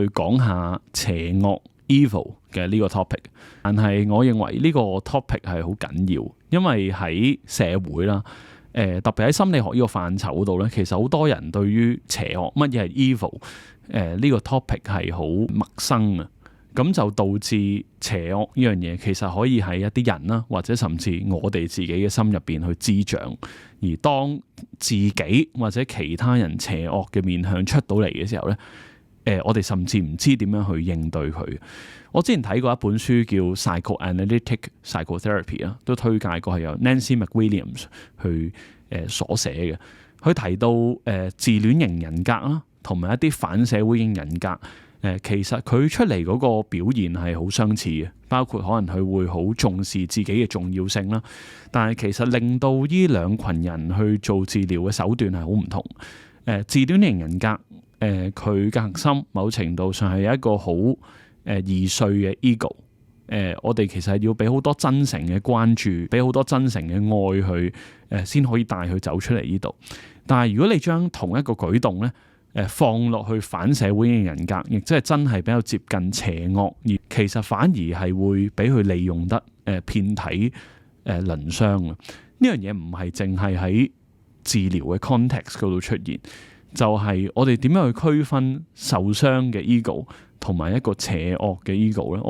去講下邪惡 evil 嘅呢個 topic。但係我認為呢個 topic 係好緊要，因為喺社會啦，特別喺心理學呢個範疇度咧，其實好多人對於邪惡乜嘢係 evil 呢個 topic 係好陌生啊。咁就導致邪惡呢樣嘢其實可以喺一啲人啦，或者甚至我哋自己嘅心入邊去滋長。而當自己或者其他人邪惡嘅面向出到嚟嘅時候咧，我哋甚至唔知點樣去應對佢。我之前睇過一本書叫《Psychoanalytic Psychotherapy》啊，都推介過係由 Nancy McWilliams 去所寫嘅。佢提到自戀型人格啦，同埋一啲反社會型人格。其實佢出嚟嗰個表現係好相似嘅，包括可能佢會好重視自己嘅重要性啦。但係其實令到呢兩群人去做治療嘅手段係好唔同。自戀型人格佢嘅核心某程度上係一個好易碎嘅 ego。我哋其實係要俾好多真誠嘅關注，俾好多真誠嘅愛去先可以帶佢走出嚟呢度。但係如果你將同一個舉動咧，放落去反社會嘅人格，亦即係真係比較接近邪惡，而其實反而係會俾佢利用得遍體鱗傷啊！呢樣嘢唔係淨係喺治療嘅 context 嗰度出現，就係我哋點樣去區分受傷嘅 ego 同埋一個邪惡嘅 ego 咧？